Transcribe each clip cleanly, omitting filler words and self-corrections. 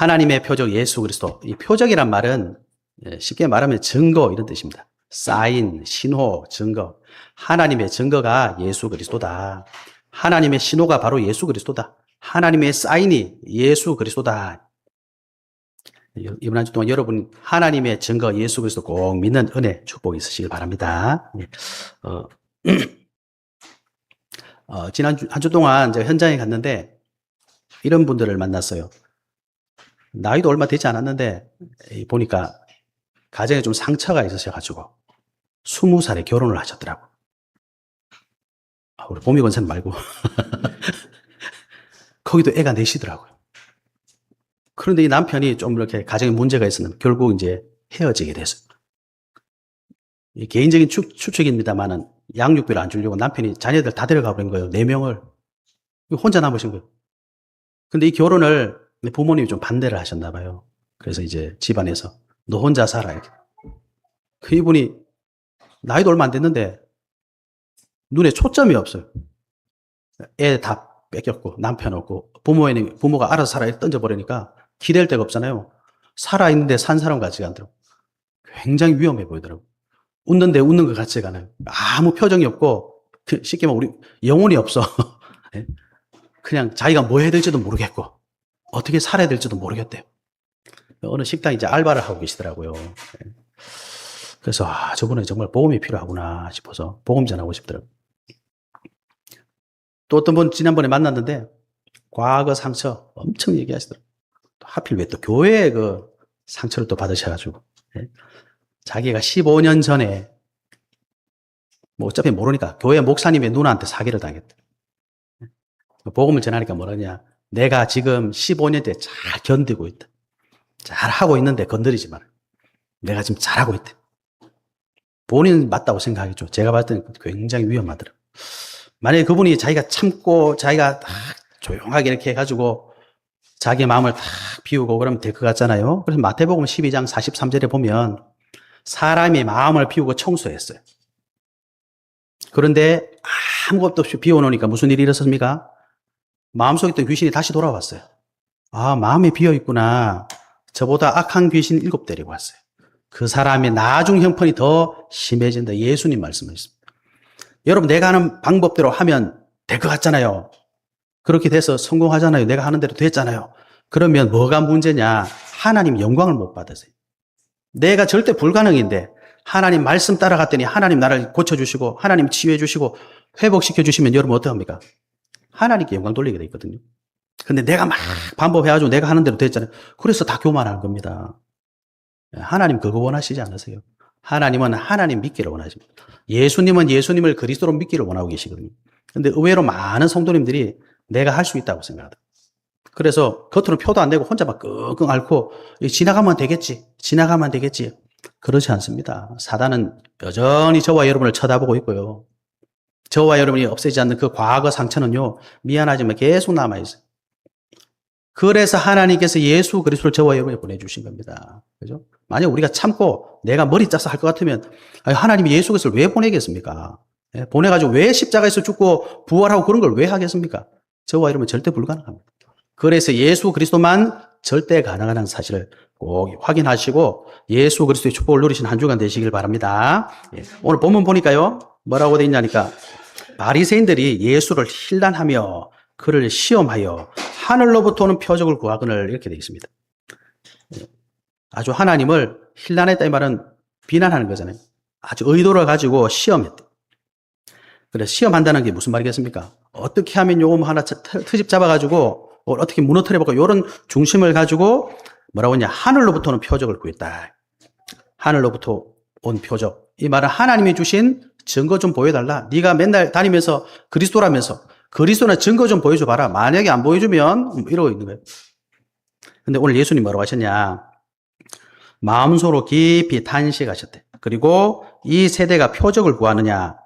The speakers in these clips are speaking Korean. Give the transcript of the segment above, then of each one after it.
하나님의 표적 예수 그리스도. 이 표적이란 말은 쉽게 말하면 증거 이런 뜻입니다. 사인, 신호, 증거. 하나님의 증거가 예수 그리스도다. 하나님의 신호가 바로 예수 그리스도다. 하나님의 사인이 예수 그리스도다. 이번 한 주 동안 여러분 하나님의 증거 예수 그리스도 꼭 믿는 은혜 축복이 있으시길 바랍니다. 지난 한 주 동안 제가 현장에 갔는데 이런 분들을 만났어요. 나이도 얼마 되지 않았는데 보니까 가정에 좀 상처가 있으셔가지고 20살에 결혼을 하셨더라고. 우리 보미 권사님 말고 거기도 애가 넷이더라고요. 그런데 이 남편이 좀 이렇게 가정에 문제가 있었는데 결국 이제 헤어지게 됐어요. 개인적인 추측입니다만은 양육비를 안 주려고 남편이 자녀들 다 데려가 버린 거예요. 4명을. 혼자 남으신 거예요. 근데 이 결혼을 부모님이 좀 반대를 하셨나 봐요. 그래서 이제 집안에서 너 혼자 살아. 이렇게. 이분이 나이도 얼마 안 됐는데 눈에 초점이 없어요. 애 다 뺏겼고 남편 없고 부모가 알아서 살아 던져버리니까 기댈 데가 없잖아요. 살아있는데 산 사람 같지가 않더라고. 굉장히 위험해 보이더라고. 웃는데 웃는 것 같지가 않아요. 아무 표정이 없고 쉽게 말하면 우리 영혼이 없어. 그냥 자기가 뭐 해야 될지도 모르겠고 어떻게 살아야 될지도 모르겠대요. 어느 식당에 이제 알바를 하고 계시더라고요. 그래서 저분은 정말 보험이 필요하구나 싶어서 보험 전하고 싶더라고요. 또 어떤 분 지난번에 만났는데 과거 상처 엄청 얘기하시더라고요. 하필 왜 또 교회에 그 상처를 또 받으셔가지고 자기가 15년 전에 뭐 어차피 모르니까 교회 목사님의 누나한테 사기를 당했대. 복음을 전하니까 뭐라냐. 내가 지금 15년째 잘 견디고 있다. 잘 하고 있는데 건드리지 마라. 내가 지금 잘하고 있다. 본인은 맞다고 생각하겠죠. 제가 봤을 때는 굉장히 위험하더라고요. 만약에 그분이 자기가 참고 자기가 딱 조용하게 이렇게 해가지고 자기 마음을 딱 비우고 그러면 될 것 같잖아요. 그래서 마태복음 12장 43절에 보면 사람이 마음을 비우고 청소했어요. 그런데 아무것도 없이 비워놓으니까 무슨 일이 일어났습니까? 마음속에 있던 귀신이 다시 돌아왔어요. 마음이 비어있구나. 저보다 악한 귀신 7 데리고 왔어요. 그 사람의 나중 형편이 더 심해진다. 예수님 말씀하셨습니다. 여러분 내가 하는 방법대로 하면 될 것 같잖아요. 그렇게 돼서 성공하잖아요. 내가 하는 대로 됐잖아요. 그러면 뭐가 문제냐? 하나님 영광을 못 받으세요. 내가 절대 불가능인데 하나님 말씀 따라갔더니 하나님 나를 고쳐주시고 하나님 치유해주시고 회복시켜주시면 여러분 어떡합니까? 하나님께 영광 돌리게 돼 있거든요. 근데 내가 막 반복해가지고 내가 하는 대로 됐잖아요. 그래서 다 교만하는 겁니다. 하나님 그거 원하시지 않으세요? 하나님은 하나님 믿기를 원하십니다. 예수님은 예수님을 그리스도로 믿기를 원하고 계시거든요. 근데 의외로 많은 성도님들이 내가 할 수 있다고 생각하다. 그래서 겉으로 표도 안 내고 혼자 막 끙끙 앓고 지나가면 되겠지. 지나가면 되겠지. 그렇지 않습니다. 사단은 여전히 저와 여러분을 쳐다보고 있고요. 저와 여러분이 없애지 않는 그 과거 상처는요. 미안하지만 계속 남아있어요. 그래서 하나님께서 예수 그리스도를 저와 여러분에 보내주신 겁니다. 그죠? 만약 우리가 참고 내가 머리 짜서 할 것 같으면 하나님이 예수 그리스도를 왜 보내겠습니까? 보내가지고 왜 십자가에서 죽고 부활하고 그런 걸 왜 하겠습니까? 저와 여러분 절대 불가능합니다. 그래서 예수 그리스도만 절대 가능한 사실을 꼭 확인하시고 예수 그리스도의 축복을 누리신 한 주간 되시길 바랍니다. 오늘 본문 보니까요. 뭐라고 되어 있냐니까 바리새인들이 예수를 힐난하며 그를 시험하여 하늘로부터 오는 표적을 구하거늘 이렇게 되어 있습니다. 아주 하나님을 힐난했다 이 말은 비난하는 거잖아요. 아주 의도를 가지고 시험했대. 그래 시험한다는 게 무슨 말이겠습니까? 어떻게 하면 요거 하나 트집 잡아가지고 어떻게 무너뜨려볼까 이런 중심을 가지고 뭐라고 하냐 하늘로부터 오는 표적을 구했다. 하늘로부터 온 표적. 이 말은 하나님이 주신 증거 좀 보여달라. 네가 맨날 다니면서 그리스도라면서 그리스도나 증거 좀 보여줘봐라. 만약에 안 보여주면 이러고 있는 거예요. 근데 오늘 예수님 뭐라고 하셨냐. 마음속으로 깊이 탄식하셨대. 그리고 이 세대가 표적을 구하느냐.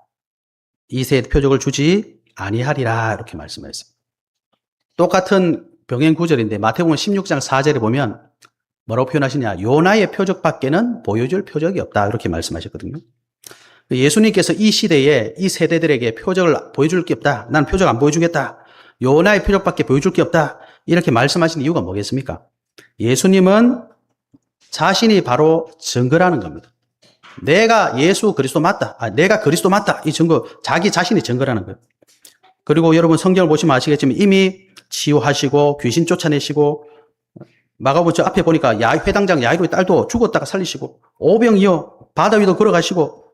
이 세대 표적을 주지 아니하리라 이렇게 말씀하셨습니다. 똑같은 병행 구절인데 마태복음 16장 4절에 보면 뭐라고 표현하시냐. 요나의 표적밖에는 보여줄 표적이 없다 이렇게 말씀하셨거든요. 예수님께서 이 시대에 이 세대들에게 표적을 보여줄 게 없다. 난 표적 안 보여주겠다. 요나의 표적밖에 보여줄 게 없다. 이렇게 말씀하신 이유가 뭐겠습니까? 예수님은 자신이 바로 증거라는 겁니다. 내가 예수 그리스도 맞다. 내가 그리스도 맞다. 이 증거, 자기 자신이 증거라는 거예요. 그리고 여러분 성경을 보시면 아시겠지만 이미 치유하시고 귀신 쫓아내시고 마가복음 앞에 보니까 회당장 야이로의 딸도 죽었다가 살리시고 오병이어 바다 위도 걸어가시고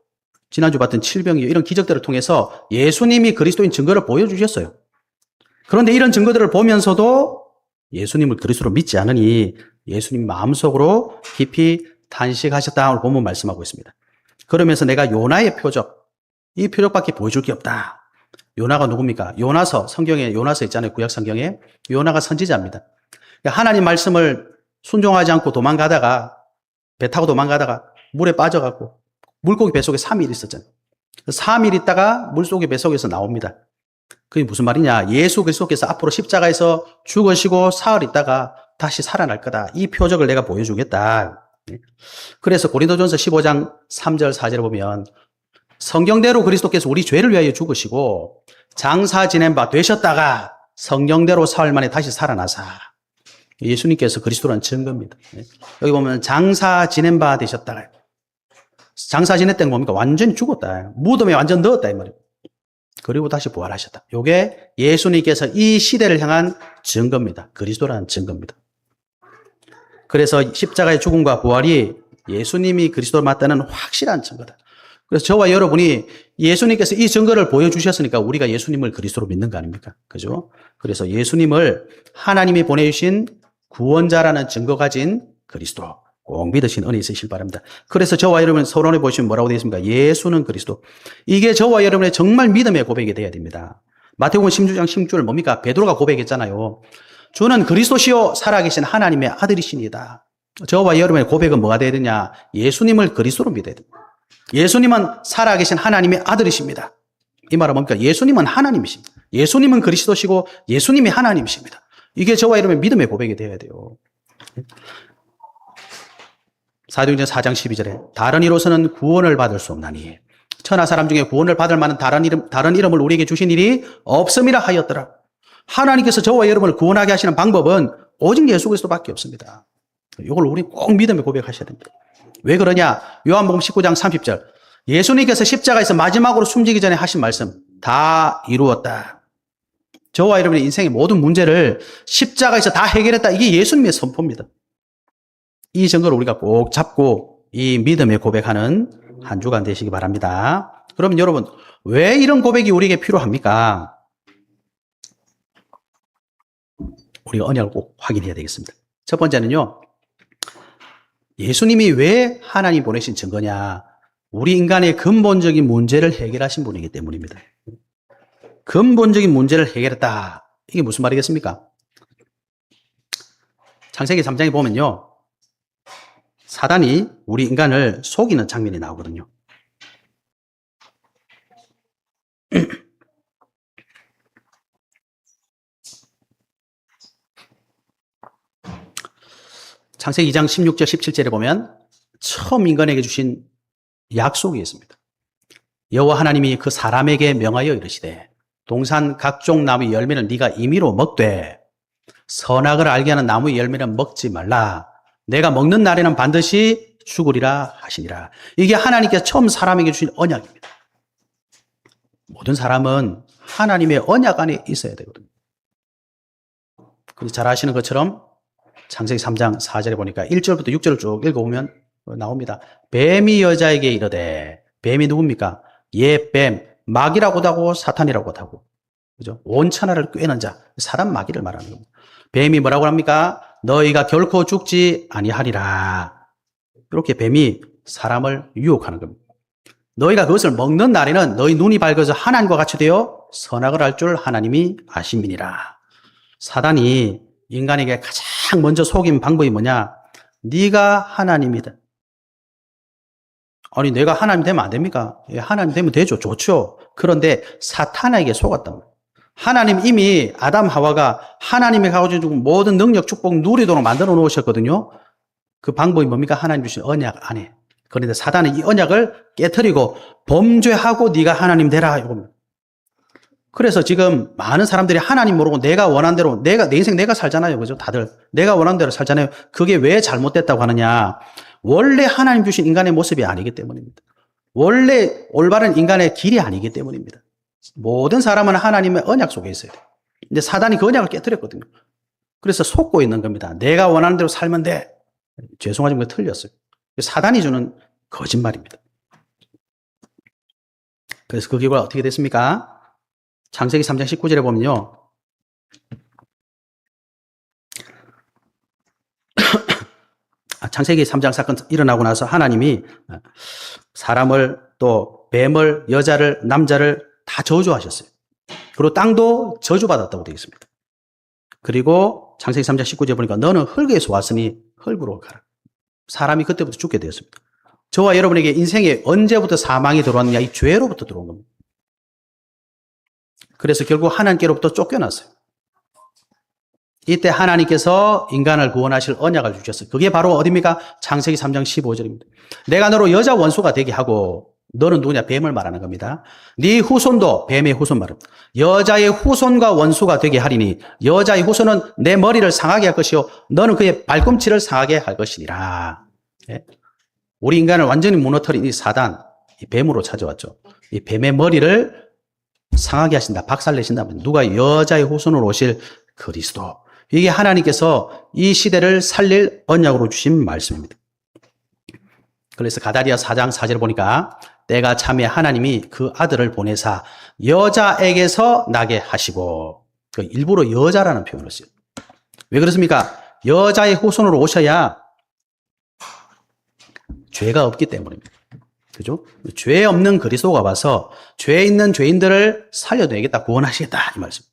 지난주 봤던 칠병이어 이런 기적들을 통해서 예수님이 그리스도인 증거를 보여주셨어요. 그런데 이런 증거들을 보면서도 예수님을 그리스도로 믿지 않으니 예수님 마음속으로 깊이 탄식하셨다고 본문 말씀하고 있습니다. 그러면서 내가 요나의 표적, 이 표적밖에 보여줄 게 없다. 요나가 누굽니까? 요나서, 성경에 요나서 있잖아요. 구약 성경에. 요나가 선지자입니다. 하나님 말씀을 순종하지 않고 도망가다가 배 타고 도망가다가 물에 빠져갖고 물고기 뱃속에 3일 있었잖아요. 3일 있다가 물속에 뱃속에서 나옵니다. 그게 무슨 말이냐? 예수 그리스도께서 앞으로 십자가에서 죽으시고 사흘 있다가 다시 살아날 거다. 이 표적을 내가 보여주겠다. 그래서 고린도전서 15장 3절 4절에 보면 성경대로 그리스도께서 우리 죄를 위하여 죽으시고 장사 지낸 바 되셨다가 성경대로 사흘 만에 다시 살아나사. 예수님께서 그리스도라는 증거입니다. 여기 보면 장사 지낸 바 되셨다가 장사 지냈다는 뭡니까? 완전히 죽었다. 무덤에 완전 넣었다 이 말이에요. 그리고 다시 부활하셨다. 이게 예수님께서 이 시대를 향한 증거입니다. 그리스도라는 증거입니다. 그래서 십자가의 죽음과 부활이 예수님이 그리스도를 맞다는 확실한 증거다. 그래서 저와 여러분이 예수님께서 이 증거를 보여주셨으니까 우리가 예수님을 그리스도로 믿는 거 아닙니까? 그죠? 그래서 예수님을 하나님이 보내주신 구원자라는 증거 가진 그리스도 꼭 믿으신 은혜 있으실 바랍니다. 그래서 저와 여러분 서론에 보시면 뭐라고 되어 있습니까? 예수는 그리스도. 이게 저와 여러분의 정말 믿음의 고백이 되어야 됩니다. 마태복음 16장 16절 뭡니까? 베드로가 고백했잖아요. 주는 그리스도시요 살아계신 하나님의 아들이시니다. 저와 여러분의 고백은 뭐가 되어야 되냐? 예수님을 그리스도로 믿어야 됩니다. 예수님은 살아계신 하나님의 아들이십니다. 이 말은 뭡니까? 예수님은 하나님이십니다. 예수님은 그리스도시고 예수님이 하나님이십니다. 이게 저와 여러분의 믿음의 고백이 되어야 돼요. 사도행전 4장 12절에 다른 이로서는 구원을 받을 수 없나니 천하 사람 중에 구원을 받을 만한 다른 이름을 우리에게 주신 일이 없음이라 하였더라. 하나님께서 저와 여러분을 구원하게 하시는 방법은 오직 예수 그리스도밖에 없습니다. 이걸 우리 꼭 믿음의 고백하셔야 됩니다. 왜 그러냐? 요한복음 19장 30절 예수님께서 십자가에서 마지막으로 숨지기 전에 하신 말씀 다 이루었다. 저와 여러분의 인생의 모든 문제를 십자가에서 다 해결했다. 이게 예수님의 선포입니다. 이 증거를 우리가 꼭 잡고 이 믿음의 고백하는 한 주간 되시기 바랍니다. 그럼 여러분 왜 이런 고백이 우리에게 필요합니까? 우리가 언약을 꼭 확인해야 되겠습니다. 첫 번째는요. 예수님이 왜 하나님 보내신 증거냐? 우리 인간의 근본적인 문제를 해결하신 분이기 때문입니다. 근본적인 문제를 해결했다. 이게 무슨 말이겠습니까? 창세기 3장에 보면요. 사단이 우리 인간을 속이는 장면이 나오거든요. 창세기 2장 16절 17절에 보면 처음 인간에게 주신 약속이 있습니다. 여호와 하나님이 그 사람에게 명하여 이르시되 동산 각종 나무의 열매는 네가 임의로 먹되 선악을 알게 하는 나무의 열매는 먹지 말라. 내가 먹는 날에는 반드시 죽으리라 하시니라. 이게 하나님께서 처음 사람에게 주신 언약입니다. 모든 사람은 하나님의 언약 안에 있어야 되거든요. 잘 아시는 것처럼 창세기 3장 4절에 보니까 1절부터 6절을 쭉 읽어보면 나옵니다. 뱀이 여자에게 이르되, 뱀이 누굽니까? 뱀, 마귀라고도 하고 사탄이라고도 하고, 그죠? 온 천하를 꿰는 자, 사람 마귀를 말하는 겁니다. 뱀이 뭐라고 합니까? 너희가 결코 죽지 아니하리라. 이렇게 뱀이 사람을 유혹하는 겁니다. 너희가 그것을 먹는 날에는 너희 눈이 밝아서 하나님과 같이 되어 선악을 알 줄 하나님이 아심이니라. 사단이 인간에게 가장 먼저 속인 방법이 뭐냐? 네가 하나님이다. 아니 내가 하나님 되면 안 됩니까? 예, 하나님 되면 되죠. 좋죠. 그런데 사탄에게 속았단 말이에요. 하나님 이미 아담 하와가 하나님이 가지고 모든 능력, 축복 누리도록 만들어 놓으셨거든요. 그 방법이 뭡니까? 하나님 주신 언약 안에. 그런데 사단은 이 언약을 깨트리고 범죄하고 네가 하나님 되라 이겁니다. 그래서 지금 많은 사람들이 하나님 모르고 내가 원한 대로 내 인생 내가 살잖아요. 그죠? 다들 내가 원하는 대로 살잖아요. 그게 왜 잘못됐다고 하느냐? 원래 하나님 주신 인간의 모습이 아니기 때문입니다. 원래 올바른 인간의 길이 아니기 때문입니다. 모든 사람은 하나님의 언약 속에 있어야 돼요. 근데 사단이 그 언약을 깨뜨렸거든요. 그래서 속고 있는 겁니다. 내가 원하는 대로 살면 돼. 죄송하지만 틀렸어요. 사단이 주는 거짓말입니다. 그래서 그 결과 어떻게 됐습니까? 창세기 3장 19절에 보면요. 창세기 3장 사건 일어나고 나서 하나님이 사람을 또 뱀을 여자를 남자를 다 저주하셨어요. 그리고 땅도 저주받았다고 되어 있습니다. 그리고 창세기 3장 19절에 보니까 너는 흙에서 왔으니 흙으로 가라. 사람이 그때부터 죽게 되었습니다. 저와 여러분에게 인생에 언제부터 사망이 들어왔느냐? 이 죄로부터 들어온 겁니다. 그래서 결국 하나님께로부터 쫓겨났어요. 이때 하나님께서 인간을 구원하실 언약을 주셨어요. 그게 바로 어디입니까? 창세기 3장 15절입니다. 내가 너로 여자 원수가 되게 하고 너는 누구냐? 뱀을 말하는 겁니다. 네 후손도 뱀의 후손 말입니다. 여자의 후손과 원수가 되게 하리니 여자의 후손은 내 머리를 상하게 할 것이요 너는 그의 발꿈치를 상하게 할 것이니라. 우리 인간을 완전히 무너뜨린 이 사단, 이 뱀으로 찾아왔죠. 이 뱀의 머리를 상하게 하신다, 박살내신다면 누가 여자의 후손으로 오실 그리스도. 이게 하나님께서 이 시대를 살릴 언약으로 주신 말씀입니다. 그래서 가다리아 4장 4절을 보니까 때가 참에 하나님이 그 아들을 보내사 여자에게서 나게 하시고 일부러 여자라는 표현을 써요. 왜 그렇습니까? 여자의 후손으로 오셔야 죄가 없기 때문입니다. 그죠? 죄 없는 그리스도가 와서 죄 있는 죄인들을 살려내겠다, 구원하시겠다 이 말씀.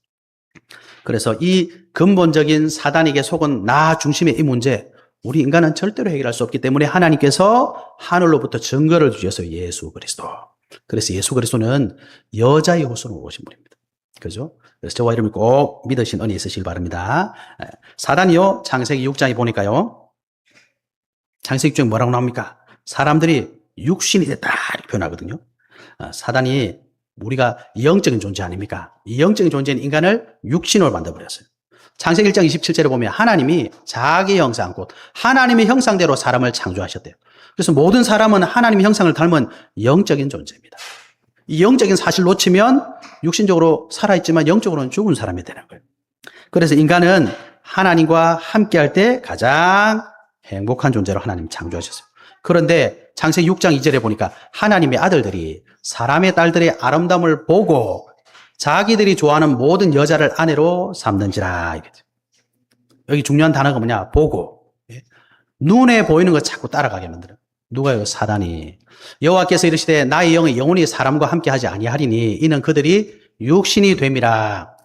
그래서 이 근본적인 사단에게 속은 나 중심의 이 문제, 우리 인간은 절대로 해결할 수 없기 때문에 하나님께서 하늘로부터 증거를 주셔서 예수 그리스도. 그래서 예수 그리스도는 여자의 후손으로 오신 분입니다. 그죠? 그래서 저와 여러분이 꼭 믿으신 은혜 있으시길 바랍니다. 사단이요, 창세기 6장에 보니까요, 창세기 6장에 뭐라고 나옵니까? 사람들이 육신이 됐다 이렇게 표현하거든요. 사단이 우리가 영적인 존재 아닙니까? 이 영적인 존재인 인간을 육신으로 만들어버렸어요. 창세기 1장 27절에 보면 하나님이 자기 형상, 곧 하나님의 형상대로 사람을 창조하셨대요. 그래서 모든 사람은 하나님의 형상을 닮은 영적인 존재입니다. 이 영적인 사실 놓치면 육신적으로 살아있지만 영적으로는 죽은 사람이 되는 거예요. 그래서 인간은 하나님과 함께할 때 가장 행복한 존재로 하나님이 창조하셨어요. 그런데 창세기 6장 2절에 보니까 하나님의 아들들이 사람의 딸들의 아름다움을 보고 자기들이 좋아하는 모든 여자를 아내로 삼는지라. 여기 중요한 단어가 뭐냐? 보고. 눈에 보이는 거 자꾸 따라가게 만들어요. 누가요? 사단이. 여호와께서 이르시되 나의 영이 영원히 사람과 함께하지 아니하리니 이는 그들이 육신이 됨이라.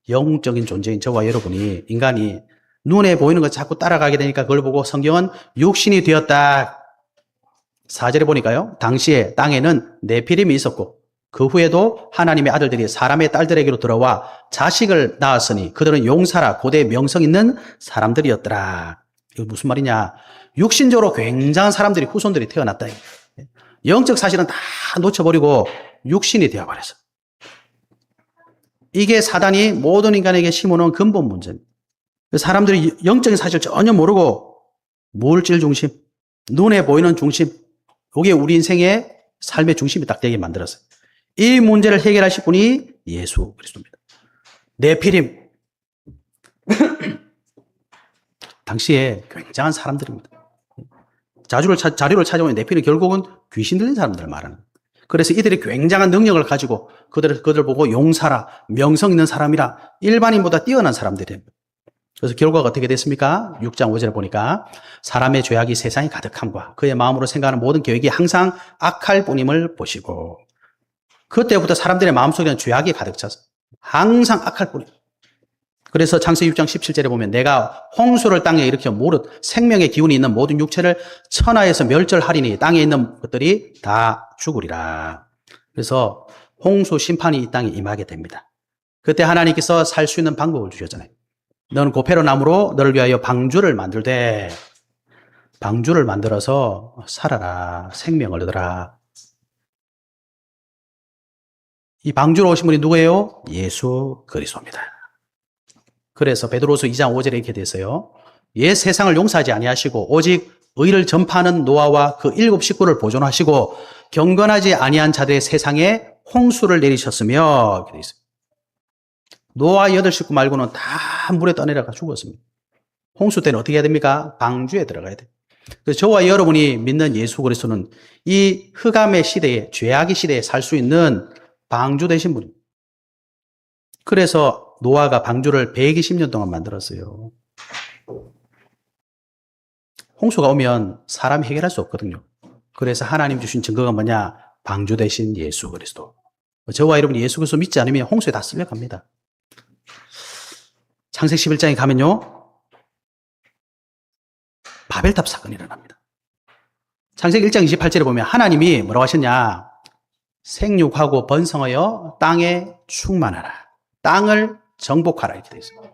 영적인 존재인 저와 여러분이, 인간이 눈에 보이는 거 자꾸 따라가게 되니까 그걸 보고 성경은 육신이 되었다. 4절에 보니까요, 당시에 땅에는 네피림이 있었고 그 후에도 하나님의 아들들이 사람의 딸들에게로 들어와 자식을 낳았으니 그들은 용사라 고대 명성 있는 사람들이었더라. 이거 무슨 말이냐? 육신적으로 굉장한 사람들이, 후손들이 태어났다. 영적 사실은 다 놓쳐버리고 육신이 되어버렸어. 이게 사단이 모든 인간에게 심어놓은 근본 문제입니다. 사람들이 영적인 사실을 전혀 모르고 물질 중심, 눈에 보이는 중심, 이게 우리 인생의 삶의 중심이 딱 되게 만들었어요. 이 문제를 해결하실 분이 예수 그리스도입니다. 네피림. 당시에 굉장한 사람들입니다. 자료를 찾아보면 네피림 결국은 귀신 들린 사람들을 말하는 거예요. 그래서 이들이 굉장한 능력을 가지고 그들 보고 용사라, 명성 있는 사람이라, 일반인보다 뛰어난 사람들입니다. 그래서 결과가 어떻게 됐습니까? 6장 5절에 보니까 사람의 죄악이 세상에 가득함과 그의 마음으로 생각하는 모든 계획이 항상 악할 뿐임을 보시고, 그때부터 사람들의 마음속에는 죄악이 가득 차서 항상 악할 뿐이에요. 그래서 창세기 6장 17절에 보면 내가 홍수를 땅에 일으켜 무릇 생명의 기운이 있는 모든 육체를 천하에서 멸절하리니 땅에 있는 것들이 다 죽으리라. 그래서 홍수 심판이 이 땅에 임하게 됩니다. 그때 하나님께서 살 수 있는 방법을 주셨잖아요. 너는 고페로 나무로 너를 위하여 방주를 만들되, 방주를 만들어서 살아라, 생명을 얻어라. 이 방주로 오신 분이 누구예요? 예수 그리스도입니다. 그래서 베드로서 2장 5절에 이렇게 됐어요. 옛 세상을 용서하지 아니하시고 오직 의를 전파하는 노아와 그 7 식구를 보존하시고 경건하지 아니한 자들의 세상에 홍수를 내리셨으며 이렇게 돼 있어요. 노아 8 식구 말고는 다 물에 떠내려가 죽었습니다. 홍수 때는 어떻게 해야 됩니까? 방주에 들어가야 돼요. 그래서 저와 여러분이 믿는 예수 그리스도는 이 흑암의 시대에, 죄악의 시대에 살 수 있는 방주 되신 분입니다. 그래서 노아가 방주를 120년 동안 만들었어요. 홍수가 오면 사람이 해결할 수 없거든요. 그래서 하나님 주신 증거가 뭐냐? 방주 대신 예수 그리스도. 저와 여러분이 예수 그리스도 믿지 않으면 홍수에 다 쓸려갑니다. 창세기 11장에 가면요. 바벨탑 사건이 일어납니다. 창세기 1장 28절에 보면 하나님이 뭐라고 하셨냐? 생육하고 번성하여 땅에 충만하라. 땅을 정복하라 이렇게 되어 있습니다.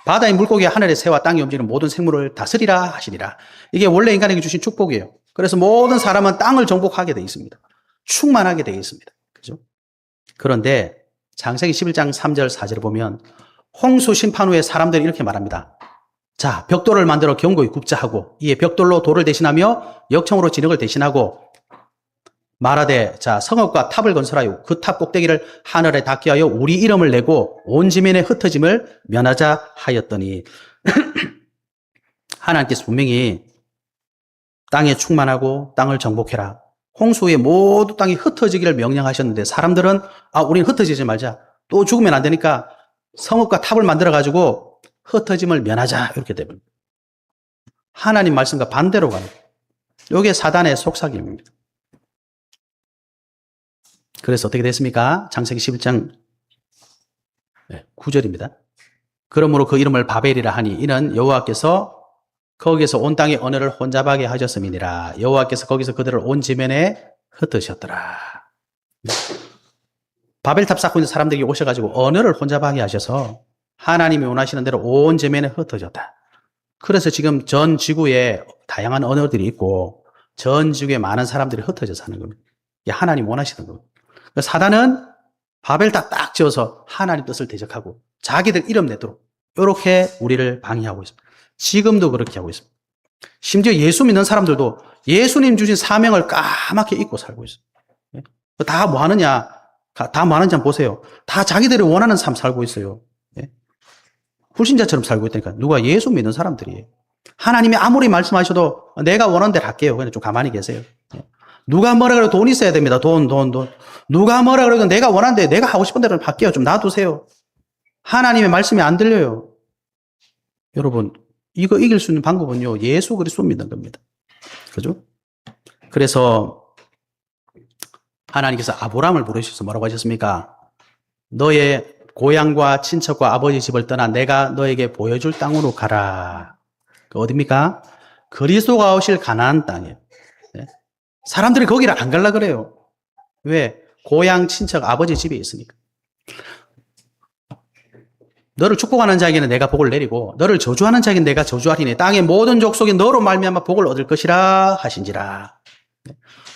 바다의 물고기, 하늘의 새와 땅에 움직이는 모든 생물을 다스리라 하시니라. 이게 원래 인간에게 주신 축복이에요. 그래서 모든 사람은 땅을 정복하게 되어 있습니다. 충만하게 되어 있습니다. 그죠? 그런데 창세기 11장 3절 4절에 보면 홍수 심판 후에 사람들이 이렇게 말합니다. 자, 벽돌을 만들어 견고히 굽자 하고 이에 벽돌로 돌을 대신하며 역청으로 진흙을 대신하고 말하되 자 성읍과 탑을 건설하여 그 탑 꼭대기를 하늘에 닿게 하여 우리 이름을 내고 온 지면에 흩어짐을 면하자 하였더니 하나님께서 분명히 땅에 충만하고 땅을 정복해라. 홍수 후에 모두 땅이 흩어지기를 명령하셨는데 사람들은 우리는 흩어지지 말자. 또 죽으면 안 되니까 성읍과 탑을 만들어가지고 흩어짐을 면하자. 이렇게 되면 하나님 말씀과 반대로 가는 이게 사단의 속삭임입니다. 그래서 어떻게 됐습니까? 창세기 11장 9절입니다. 그러므로 그 이름을 바벨이라 하니 이는 여호와께서 거기에서 온 땅의 언어를 혼잡하게 하셨음이니라. 여호와께서 거기서 그들을 온 지면에 흩으셨더라. 바벨탑 쌓고 있는 사람들이 오셔가지고 언어를 혼잡하게 하셔서 하나님이 원하시는 대로 온 지면에 흩어졌다. 그래서 지금 전 지구에 다양한 언어들이 있고 전 지구에 많은 사람들이 흩어져 사는 겁니다. 이게 하나님 원하시는 겁니다. 사단은 바벨탑 딱 지어서 하나님 뜻을 대적하고 자기들 이름 내도록 이렇게 우리를 방해하고 있습니다. 지금도 그렇게 하고 있습니다. 심지어 예수 믿는 사람들도 예수님 주신 사명을 까맣게 잊고 살고 있어요. 다 뭐 하느냐? 다 뭐 하는지 한번 보세요. 다 자기들이 원하는 삶 살고 있어요. 불신자처럼 살고 있다니까. 누가 예수 믿는 사람들이에요. 하나님이 아무리 말씀하셔도 내가 원하는 대로 할게요. 그냥 좀 가만히 계세요. 누가 뭐라 그래도 돈 있어야 됩니다. 돈. 누가 뭐라 그래도 내가 원하는데 내가 하고 싶은 대로 할게요. 좀 놔두세요. 하나님의 말씀이 안 들려요. 여러분, 이거 이길 수 있는 방법은요. 예수 그리스도 믿는 겁니다. 그죠? 그래서 하나님께서 아브라함을 부르셔서 뭐라고 하셨습니까? 너의 고향과 친척과 아버지 집을 떠나 내가 너에게 보여줄 땅으로 가라. 어디입니까? 그리스도가 오실 가나안 땅이에요. 사람들이 거기를 안 갈라 그래요. 왜? 고향, 친척, 아버지 집에 있으니까. 너를 축복하는 자에게는 내가 복을 내리고 너를 저주하는 자에게는 내가 저주하리니 땅의 모든 족속이 너로 말미암아 복을 얻을 것이라 하신지라.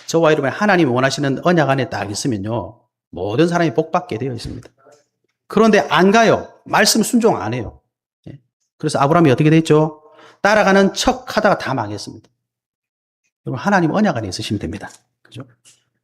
저와 여러분 하나님이 원하시는 언약 안에 딱 있으면요. 모든 사람이 복받게 되어 있습니다. 그런데 안 가요. 말씀 순종 안 해요. 그래서 아브라함이 어떻게 됐죠? 따라가는 척 하다가 다 망했습니다. 여러분 하나님 언약 안에 있으시면 됩니다. 그죠?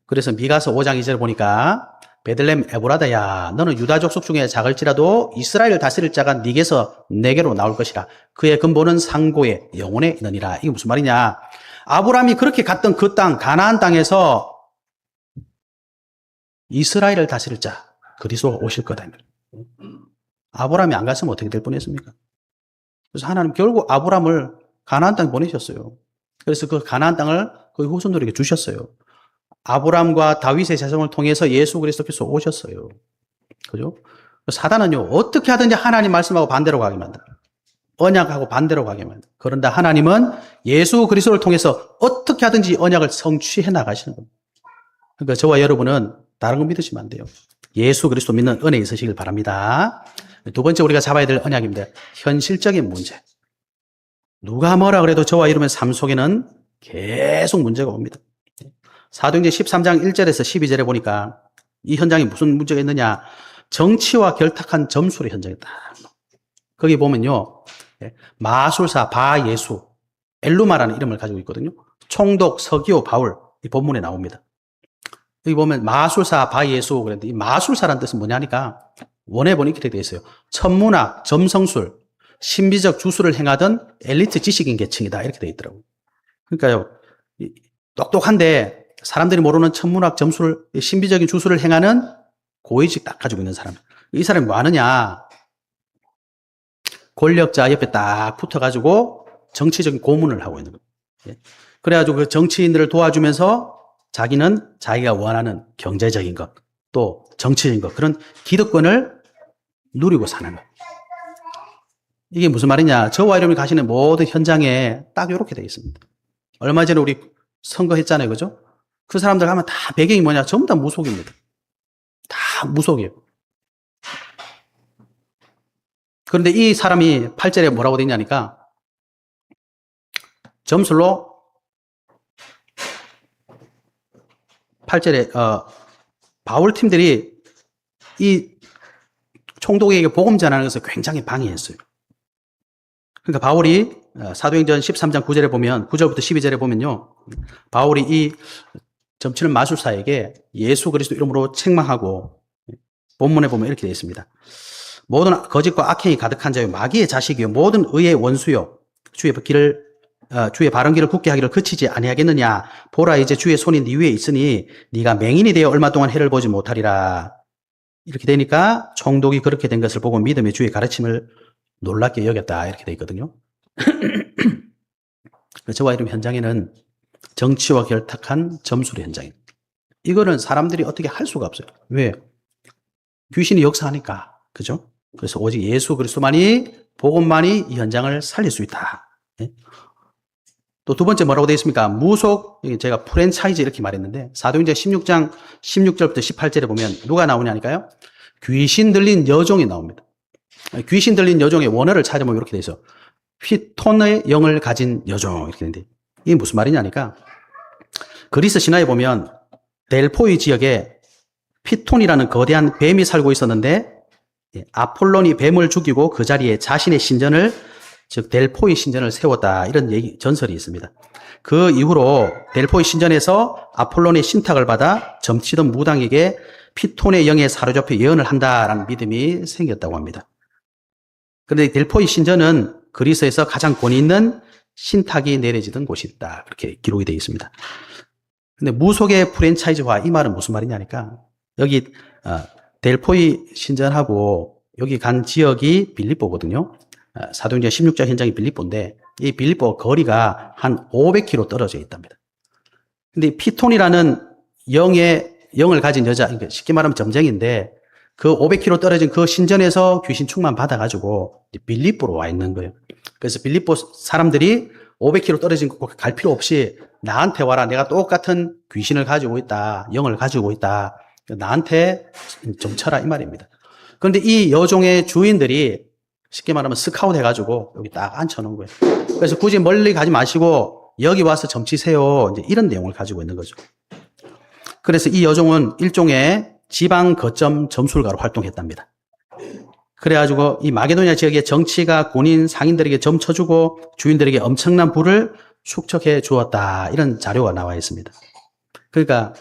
그래서 미가서 5장 2절 보니까 베들레헴 에브라다야 너는 유다 족속 중에 작을지라도 이스라엘을 다스릴 자가 네게서 내게로 나올 것이라. 그의 근본은 상고의 영혼에 있느니라. 이게 무슨 말이냐? 아브라함이 그렇게 갔던 그 땅 가나안 땅에서 이스라엘을 다스릴 자 그리스도가 오실 거다. 아브라함이 안 갔으면 어떻게 될 뻔했습니까? 그래서 하나님 결국 아브라함을 가나안 땅에 보내셨어요. 그래서 그 가나안 땅을 그 후손들에게 주셨어요. 아브라함과 다윗의 자손을 통해서 예수 그리스도께서 오셨어요. 그죠? 사단은요, 어떻게 하든지 하나님 말씀하고 반대로 가게 만들어요. 언약하고 반대로 가게 만들어요. 그런데 하나님은 예수 그리스도를 통해서 어떻게 하든지 언약을 성취해 나가시는 겁니다. 그러니까 저와 여러분은 다른 거 믿으시면 안 돼요. 예수 그리스도 믿는 은혜 있으시길 바랍니다. 두 번째 우리가 잡아야 될 언약입니다. 현실적인 문제. 누가 뭐라 그래도 저와 여러분의 삶 속에는 계속 문제가 옵니다. 사도행전 13장 1절에서 12절에 보니까 이 현장에 무슨 문제가 있느냐? 정치와 결탁한 점술의 현장이다. 거기 보면요, 마술사 바예수, 엘루마라는 이름을 가지고 있거든요. 총독 서기오 바울, 이 본문에 나옵니다. 여기 보면 마술사 바예수 그랬는데, 이 마술사라는 뜻은 뭐냐니까 원에 보니 이렇게 되어 있어요. 천문학, 점성술, 신비적 주술을 행하던 엘리트 지식인 계층이다, 이렇게 되어 있더라고요. 그러니까요, 똑똑한데 사람들이 모르는 천문학, 점술, 신비적인 주술을 행하는 고위직 딱 가지고 있는 사람. 이 사람이 뭐 하느냐? 권력자 옆에 딱 붙어가지고 정치적인 고문을 하고 있는 거예요. 그래가지고 그 정치인들을 도와주면서 자기는 자기가 원하는 경제적인 것, 또 정치적인 것, 그런 기득권을 누리고 사는 거예요. 이게 무슨 말이냐? 저와 여러분이 가시는 모든 현장에 딱 이렇게 되어 있습니다. 얼마 전에 우리 선거했잖아요. 그죠? 그 사람들 가면 다 배경이 뭐냐? 전부 다 무속입니다. 다 무속이에요. 그런데 이 사람이 8절에 뭐라고 되어 있냐니까 점술로 8절에 바울 팀들이 이 총독에게 복음 전하는 것을 굉장히 방해했어요. 그러니까 바울이 사도행전 13장 9절에 보면 9절부터 12절에 보면요. 바울이 이 점치는 마술사에게 예수 그리스도 이름으로 책망하고 본문에 보면 이렇게 되어 있습니다. 모든 거짓과 악행이 가득한 자요 마귀의 자식이요 모든 의의 원수요 주의 바른 길을 굳게 하기를 그치지 아니하겠느냐. 보라 이제 주의 손이 네 위에 있으니 네가 맹인이 되어 얼마 동안 해를 보지 못하리라. 이렇게 되니까 총독이 그렇게 된 것을 보고 믿음의 주의 가르침을 놀랍게 여겼다, 이렇게 되어 있거든요. 저와 이름 현장에는 정치와 결탁한 점술의 현장입니다. 이거는 사람들이 어떻게 할 수가 없어요. 왜? 귀신이 역사하니까. 그죠? 그래서 오직 예수 그리스도만이, 복음만이 이 현장을 살릴 수 있다. 또 두 번째 뭐라고 되어 있습니까? 무속, 제가 프랜차이즈 이렇게 말했는데, 사도행전 16장 16절부터 18절에 보면 누가 나오냐니까요? 귀신 들린 여종이 나옵니다. 귀신 들린 여종의 원어를 찾아보면 이렇게 되어 있어. 피톤의 영을 가진 여종, 이렇게 되는데, 이게 무슨 말이냐니까, 그리스 신화에 보면 델포이 지역에 피톤이라는 거대한 뱀이 살고 있었는데, 아폴론이 뱀을 죽이고 그 자리에 자신의 신전을, 즉 델포이 신전을 세웠다, 이런 전설이 있습니다. 그 이후로 델포이 신전에서 아폴론의 신탁을 받아 점치던 무당에게 피톤의 영에 사로잡혀 예언을 한다라는 믿음이 생겼다고 합니다. 그런데 델포이 신전은 그리스에서 가장 권위 있는 신탁이 내려지던 곳이다, 그렇게 기록이 되어 있습니다. 근데 무속의 프랜차이즈화, 이 말은 무슨 말이냐니까, 여기 델포이 신전하고 여기 간 지역이 빌립보거든요. 사도행전 16장 현장이 빌립보인데 이 빌립보 거리가 한 500km 떨어져 있답니다. 근데 피톤이라는 영을 가진 여자, 쉽게 말하면 점쟁인데 그 500km 떨어진 그 신전에서 귀신 충만 받아가지고 빌립보로 와 있는 거예요. 그래서 빌립보 사람들이 500km 떨어진 곳 갈 필요 없이 나한테 와라. 내가 똑같은 귀신을 가지고 있다. 영을 가지고 있다. 나한테 좀 쳐라, 이 말입니다. 그런데 이 여종의 주인들이 쉽게 말하면 스카웃 해가지고 여기 딱 앉혀놓은 거예요. 그래서 굳이 멀리 가지 마시고 여기 와서 점치세요, 이제 이런 내용을 가지고 있는 거죠. 그래서 이 여종은 일종의 지방 거점 점술가로 활동했답니다. 그래가지고 이 마게도니아 지역의 정치가 군인 상인들에게 점쳐주고 주인들에게 엄청난 부를 축적해 주었다, 이런 자료가 나와 있습니다. 그러니까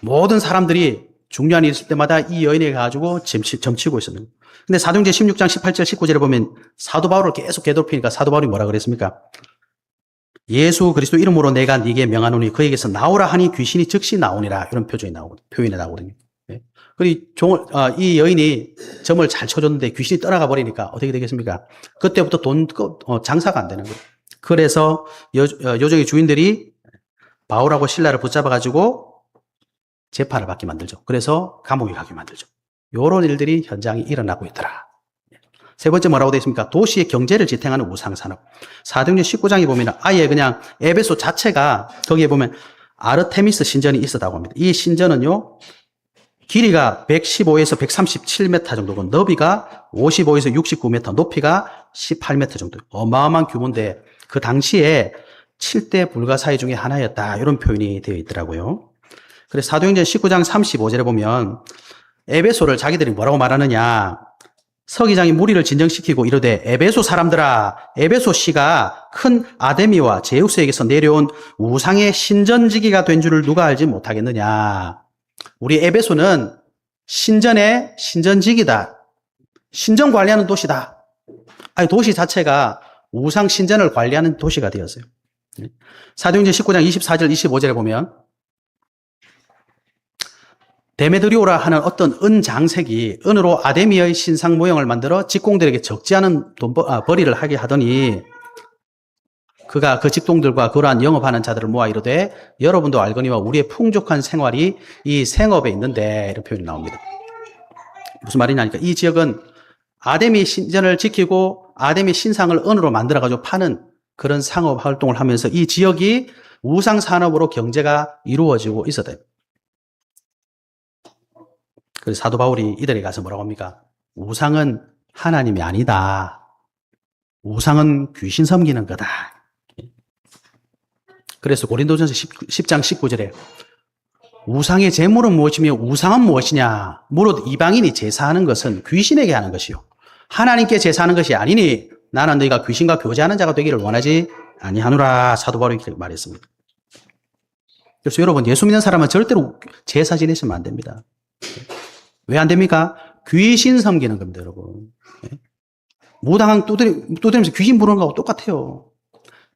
모든 사람들이 중요한 일이 있을 때마다 이 여인에게 가지고 점치고 있었는 거예요. 근데 사도행전 16장 18절 19절에 보면 사도 바울을 계속 괴롭히니까 사도 바울이 뭐라 그랬습니까? 예수 그리스도 이름으로 내가 네게 명하노니 그에게서 나오라 하니 귀신이 즉시 나오니라, 이런 표현이 나오거든요. 네. 그리고 이 여인이 점을 잘 쳐줬는데 귀신이 떠나가 버리니까 어떻게 되겠습니까? 그때부터 장사가 안 되는 거예요. 그래서 요정의 주인들이 바울하고 실라를 붙잡아가지고 재판을 받게 만들죠. 그래서 감옥에 가게 만들죠. 이런 일들이 현장에 일어나고 있더라. 세 번째 뭐라고 되어 있습니까? 도시의 경제를 지탱하는 우상산업. 사도행전 19장에 보면 아예 그냥 에베소 자체가, 거기에 보면 아르테미스 신전이 있었다고 합니다. 이 신전은요, 길이가 115에서 137m 정도고 너비가 55에서 69m, 높이가 18m 정도. 어마어마한 규모인데 그 당시에 7대 불가사의 중에 하나였다, 이런 표현이 되어 있더라고요. 그래서 사도행전 19장 35절에 보면 에베소를 자기들이 뭐라고 말하느냐. 서기장이 무리를 진정시키고 이르되 에베소 사람들아, 에베소 씨가 큰 아데미와 제우스에게서 내려온 우상의 신전지기가 된 줄을 누가 알지 못하겠느냐. 우리 에베소는 신전의 신전지기다. 신전 관리하는 도시다. 아니, 도시 자체가 우상 신전을 관리하는 도시가 되었어요. 사도행전 19장 24절 25절에 보면 데메드리오라 하는 어떤 은장색이 은으로 아데미의 신상 모형을 만들어 직공들에게 적지 않은 벌이를 하게 하더니 그가 그 직동들과 그러한 영업하는 자들을 모아 이르되 여러분도 알거니와 우리의 풍족한 생활이 이 생업에 있는데, 이런 표현이 나옵니다. 무슨 말이냐니까 이 지역은 아데미 신전을 지키고 아데미 신상을 은으로 만들어가지고 파는 그런 상업 활동을 하면서 이 지역이 우상 산업으로 경제가 이루어지고 있었대요. 그래서 사도 바울이 이들에게 가서 뭐라고 합니까? 우상은 하나님이 아니다. 우상은 귀신 섬기는 거다. 그래서 고린도전서 10장 19절에 우상의 제물은 무엇이며 우상은 무엇이냐? 무릇 이방인이 제사하는 것은 귀신에게 하는 것이요 하나님께 제사하는 것이 아니니 나는 너희가 귀신과 교제하는 자가 되기를 원하지 아니하노라. 사도 바울이 이렇게 말했습니다. 그래서 여러분, 예수 믿는 사람은 절대로 제사 지내시면 안 됩니다. 왜 안 됩니까? 귀신 섬기는 겁니다, 여러분. 무당한 두드리면서 귀신 부르는 거하고 똑같아요.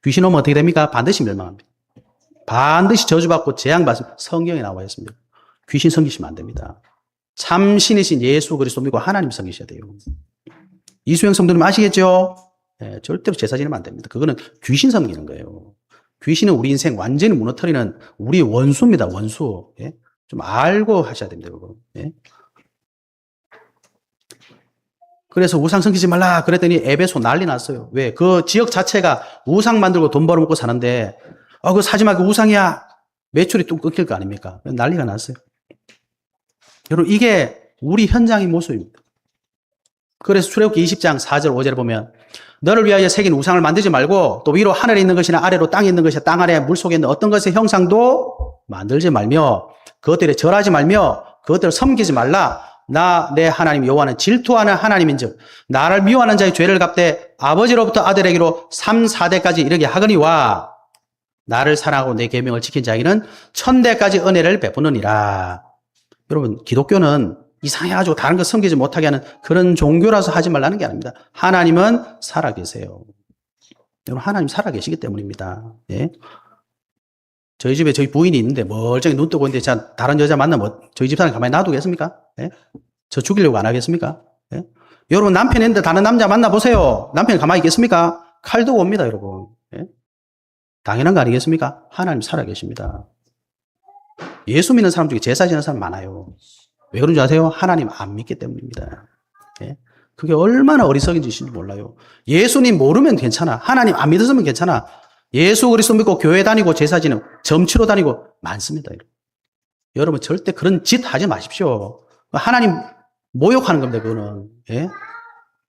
귀신 오면 어떻게 됩니까? 반드시 멸망합니다. 반드시 저주받고 재앙받습니다. 성경에 나와 있습니다. 귀신 섬기시면 안 됩니다. 참 신이신 예수 그리스도 믿고 하나님 섬기셔야 돼요. 이수영 성도님 아시겠죠? 절대로 제사 지내면 안 됩니다. 그거는 귀신 섬기는 거예요. 귀신은 우리 인생 완전히 무너뜨리는 우리 원수입니다. 원수. 좀 알고 하셔야 됩니다, 여러분. 그래서 우상 섬기지 말라 그랬더니 에베소 난리 났어요. 왜? 그 지역 자체가 우상 만들고 돈 벌어먹고 사는데 그거 사지 마, 그 우상이야. 매출이 뚝 끊길 거 아닙니까? 난리가 났어요. 여러분, 이게 우리 현장의 모습입니다. 그래서 출애굽기 20장 4절 5절에 보면 너를 위하여 새긴 우상을 만들지 말고 또 위로 하늘에 있는 것이나 아래로 땅에 있는 것이나 땅 아래 물속에 있는 어떤 것의 형상도 만들지 말며 그것들에 절하지 말며 그것들을 섬기지 말라. 나 내 하나님 여호와는 질투하는 하나님인즉 나를 미워하는 자의 죄를 갚되 아버지로부터 아들에게로 3, 4대까지 이르게 하거니와 나를 사랑하고 내 계명을 지킨 자에게는 1000대까지 은혜를 베푸느니라. 여러분, 기독교는 이상해가지고 다른 거 섬기지 못하게 하는 그런 종교라서 하지 말라는 게 아닙니다. 하나님은 살아계세요. 여러분, 하나님 살아계시기 때문입니다. 저희 집에 저희 부인이 있는데 멀쩡히 눈 뜨고 있는데 다른 여자 만나면 저희 집사람 가만히 놔두겠습니까? 저 죽이려고 안 하겠습니까? 여러분, 남편이 있는데 다른 남자 만나보세요. 남편이 가만히 있겠습니까? 칼 두고 옵니다, 여러분. 당연한 거 아니겠습니까? 하나님 살아계십니다. 예수 믿는 사람 중에 제사 지는 사람 많아요. 왜 그런지 아세요? 하나님 안 믿기 때문입니다. 그게 얼마나 어리석은 짓인지 몰라요. 예수님 모르면 괜찮아. 하나님 안 믿었으면 괜찮아. 예수 그리스도 믿고 교회 다니고 제사 지는 점치러 다니고 많습니다. 여러분, 절대 그런 짓 하지 마십시오. 하나님 모욕하는 겁니다, 그거는.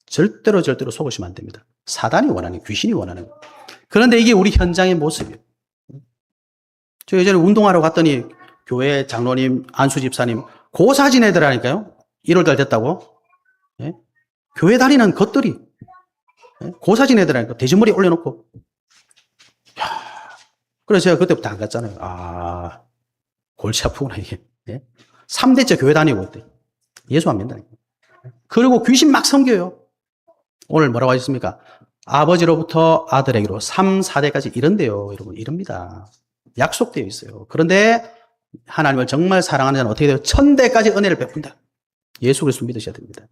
절대로 속으시면 안 됩니다. 사단이 원하는, 귀신이 원하는 거예요. 그런데 이게 우리 현장의 모습이에요. 저 예전에 운동하러 갔더니 교회 장로님, 안수 집사님, 고사 지내더라니까요. 1월달 됐다고. 교회 다니는 것들이 고사 지내더라니까. 돼지머리 올려놓고. 그래서 제가 그때부터 안 갔잖아요. 골치 아프구나, 이게. 3대째 교회 다니고 있대. 예수 안 믿는다니까. 그리고 귀신 막 섬겨요. 오늘 뭐라고 하셨습니까? 아버지로부터 아들에게로 3, 4대까지 이런대요. 여러분, 이럽니다. 약속되어 있어요. 그런데 하나님을 정말 사랑하는 자는 어떻게 돼요? 1000대까지 은혜를 베푼다. 예수 그리스도 믿으셔야 됩니다.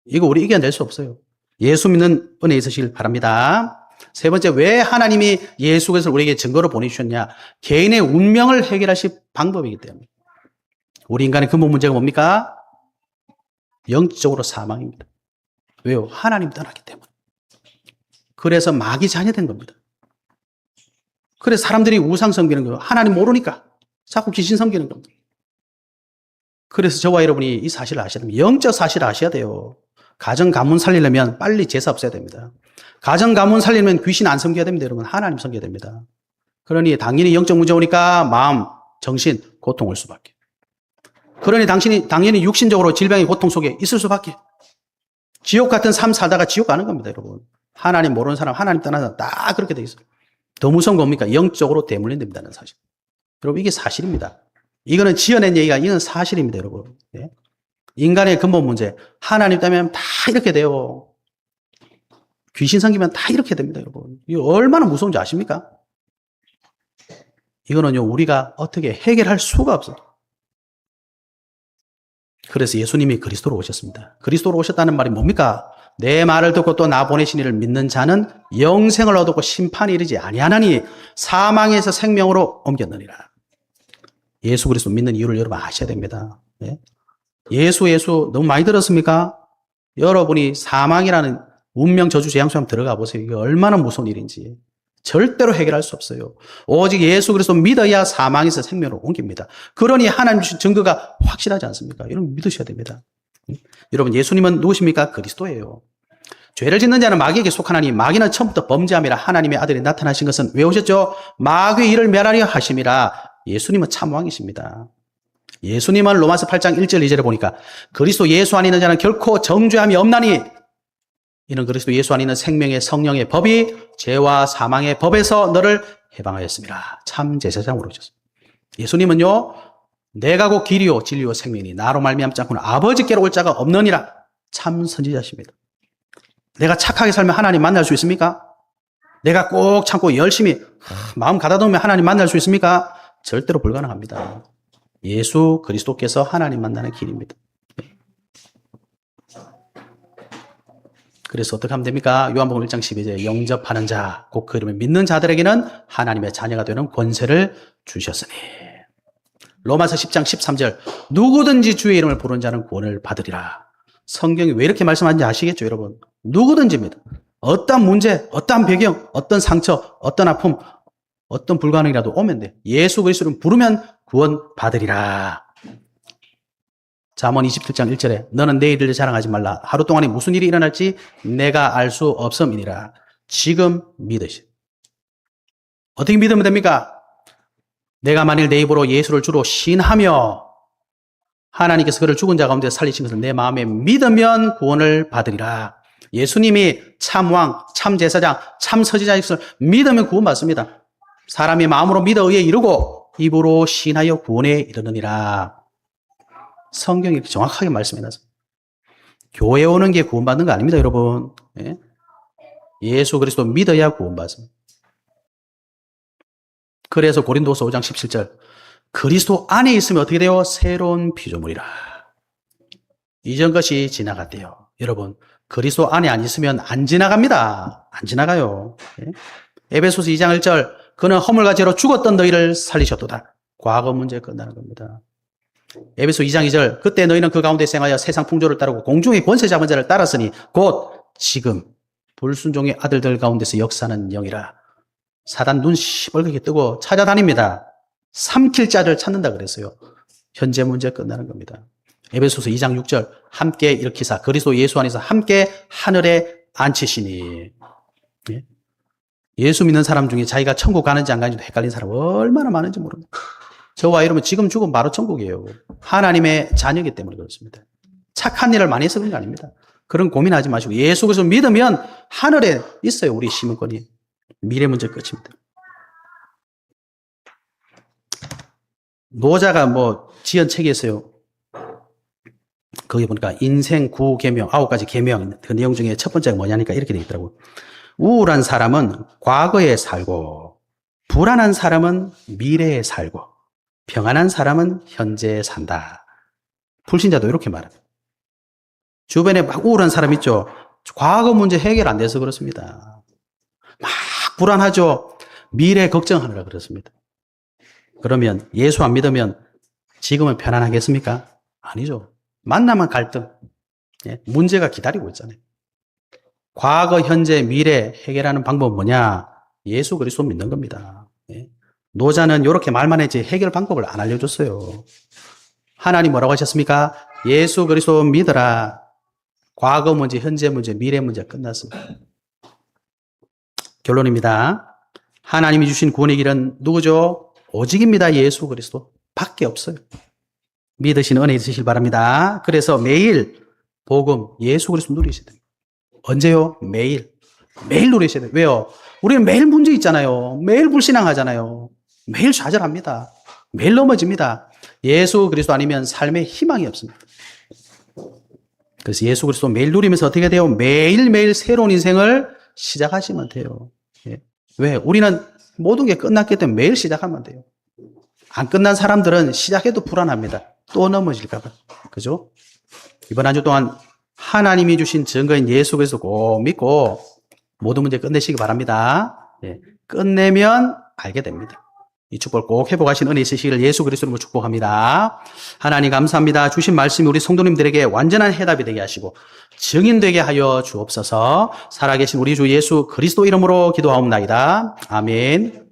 이거 우리 이겨낼 수 없어요. 예수 믿는 은혜 있으시길 바랍니다. 세 번째, 왜 하나님이 예수 그리스도를 우리에게 증거로 보내주셨냐? 개인의 운명을 해결하실 방법이기 때문에. 우리 인간의 근본 문제가 뭡니까? 영적으로 사망입니다. 왜요? 하나님 떠났기 때문에. 그래서 마귀 자녀된 겁니다. 그래서 사람들이 우상 섬기는 거예요. 하나님 모르니까 자꾸 귀신 섬기는 겁니다. 그래서 저와 여러분이 이 사실을 아셔야 됩니다. 영적 사실을 아셔야 돼요. 가정 가문 살리려면 빨리 제사 없애야 됩니다. 가정 가문 살리려면 귀신 안 섬겨야 됩니다. 여러분, 하나님 섬겨야 됩니다. 그러니 당연히 영적 문제 오니까 마음, 정신 고통 올 수밖에. 그러니 당신이 당연히 육신적으로 질병의 고통 속에 있을 수밖에. 지옥 같은 삶 살다가 지옥 가는 겁니다, 여러분. 하나님 모르는 사람, 하나님 떠난 사람 다 그렇게 돼 있어요. 더 무서운 건 뭡니까? 영적으로 대물림된다는 사실. 여러분, 이게 사실입니다. 이거는 지어낸 얘기가, 이건 사실입니다, 여러분. 예? 인간의 근본 문제. 하나님 때문에 다 이렇게 돼요. 귀신 생기면 다 이렇게 됩니다, 여러분. 이거 얼마나 무서운지 아십니까? 이거는요, 우리가 어떻게 해결할 수가 없어요. 그래서 예수님이 그리스도로 오셨습니다. 그리스도로 오셨다는 말이 뭡니까? 내 말을 듣고 또 나 보내신 이를 믿는 자는 영생을 얻고 심판이 이르지 아니하나니 사망에서 생명으로 옮겼느니라. 예수 그리스도 믿는 이유를 여러분 아셔야 됩니다. 네? 예수 너무 많이 들었습니까? 여러분이 사망이라는 운명 저주 재앙 속에 들어가 보세요. 이게 얼마나 무서운 일인지. 절대로 해결할 수 없어요. 오직 예수 그리스도 믿어야 사망에서 생명으로 옮깁니다. 그러니 하나님 주신 증거가 확실하지 않습니까? 여러분 믿으셔야 됩니다. 여러분 예수님은 누구십니까? 그리스도예요. 죄를 짓는 자는 마귀에게 속하나니 마귀는 처음부터 범죄함이라 하나님의 아들이 나타나신 것은 왜 오셨죠? 마귀의 일을 멸하려 하심이라. 예수님은 참 왕이십니다. 예수님은 로마서 8장 1절 2절에 보니까 그리스도 예수 안에 있는 자는 결코 정죄함이 없나니 이는 그리스도 예수 안에 있는 생명의 성령의 법이 죄와 사망의 법에서 너를 해방하였습니다. 참 제사장으로 오셨습니다. 예수님은요, 내가 곧 길이요 진리요 생명이니 나로 말미암지 않고는 아버지께로 올 자가 없느니라. 참 선지자십니다. 내가 착하게 살면 하나님 만날 수 있습니까? 내가 꼭 참고 열심히 마음 가다듬으면 하나님 만날 수 있습니까? 절대로 불가능합니다. 예수 그리스도께서 하나님 만나는 길입니다. 그래서 어떻게 하면 됩니까? 요한복음 1장 12절에 영접하는 자, 곧 그 이름을 믿는 자들에게는 하나님의 자녀가 되는 권세를 주셨으니. 로마서 10장 13절 누구든지 주의 이름을 부르는 자는 구원을 받으리라. 성경이 왜 이렇게 말씀하는지 아시겠죠, 여러분? 누구든지입니다. 어떤 문제, 어떤 배경, 어떤 상처, 어떤 아픔, 어떤 불가능이라도 오면 돼. 예수 그리스도를 부르면 구원 받으리라. 잠언 27장 1절에 너는 내 일을 자랑하지 말라. 하루 동안에 무슨 일이 일어날지 내가 알 수 없음이니라. 지금 믿으시. 어떻게 믿으면 됩니까? 내가 만일 내 입으로 예수를 주로 신하며 하나님께서 그를 죽은 자 가운데 살리신 것을 내 마음에 믿으면 구원을 받으리라. 예수님이 참 왕, 참 제사장, 참 선지자의 것을 믿으면 구원받습니다. 사람이 마음으로 믿어 의에 이르고 입으로 신하여 구원에 이르느니라. 성경이 이렇게 정확하게 말씀해놨습니다. 교회 오는 게 구원받는 거 아닙니다, 여러분. 예? 예수 그리스도 믿어야 구원받습니다. 그래서 고린도서 5장 17절 그리스도 안에 있으면 어떻게 돼요? 새로운 피조물이라. 이전 것이 지나갔대요. 여러분 그리스도 안에 안 있으면 안 지나갑니다. 안 지나가요. 예? 에베소서 2장 1절 그는 허물과 죄로 죽었던 너희를 살리셨도다. 과거 문제 끝나는 겁니다. 에베소 2장 2절 그때 너희는 그 가운데 생하여 세상 풍조를 따르고 공중의 권세 잡은 자를 따랐으니 곧 지금 불순종의 아들들 가운데서 역사하는 영이라. 사단 눈 시뻘겋게 뜨고 찾아다닙니다. 삼킬 자를 찾는다 그랬어요. 현재 문제 끝나는 겁니다. 에베소서 2장 6절 함께 일으키사 그리스도 예수 안에서 함께 하늘에 앉히시니. 예? 예수 믿는 사람 중에 자기가 천국 가는지 안 가는지도 헷갈린 사람 얼마나 많은지 모릅니다. 저와 여러분 지금 죽으면 바로 천국이에요. 하나님의 자녀이기 때문에 그렇습니다. 착한 일을 많이 해서 그런 거 아닙니다. 그런 고민하지 마시고 예수 그리스도 믿으면 하늘에 있어요. 우리 시민권이. 미래 문제 끝입니다. 노자가 지은 책이 있어요. 거기 보니까 인생 9계명, 9가지 계명, 그 내용 중에 첫 번째가 뭐냐니까 이렇게 되어 있더라고요. 우울한 사람은 과거에 살고, 불안한 사람은 미래에 살고, 평안한 사람은 현재에 산다. 불신자도 이렇게 말합니다. 주변에 막 우울한 사람 있죠? 과거 문제 해결 안 돼서 그렇습니다. 막 불안하죠? 미래 걱정하느라 그렇습니다. 그러면 예수 안 믿으면 지금은 편안하겠습니까? 아니죠. 만나면 갈등. 예? 문제가 기다리고 있잖아요. 과거, 현재, 미래 해결하는 방법은 뭐냐? 예수 그리스도 믿는 겁니다. 예? 노자는 이렇게 말만 했지 해결 방법을 안 알려줬어요. 하나님 뭐라고 하셨습니까? 예수 그리스도 믿어라. 과거 문제, 현재 문제, 미래 문제 끝났습니다. 결론입니다. 하나님이 주신 구원의 길은 누구죠? 오직입니다. 예수 그리스도. 밖에 없어요. 믿으시는 은혜 있으실 바랍니다. 그래서 매일 복음, 예수 그리스도 누리셔야 돼요. 언제요? 매일. 매일 누리셔야 돼요. 왜요? 우리는 매일 문제 있잖아요. 매일 불신앙하잖아요. 매일 좌절합니다. 매일 넘어집니다. 예수 그리스도 아니면 삶에 희망이 없습니다. 그래서 예수 그리스도 매일 누리면서 어떻게 돼요? 매일매일 새로운 인생을 시작하시면 돼요. 예. 왜? 우리는 모든 게 끝났기 때문에 매일 시작하면 돼요. 안 끝난 사람들은 시작해도 불안합니다. 또 넘어질까봐. 그죠? 이번 한 주 동안 하나님이 주신 증거인 예수 그리스도 꼭 믿고 모든 문제 끝내시기 바랍니다. 예. 끝내면 알게 됩니다. 이 축복을 꼭 회복하신 은혜 있으시기를 예수 그리스도로 축복합니다. 하나님 감사합니다. 주신 말씀이 우리 성도님들에게 완전한 해답이 되게 하시고 증인되게 하여 주옵소서. 살아계신 우리 주 예수 그리스도 이름으로 기도하옵나이다. 아멘.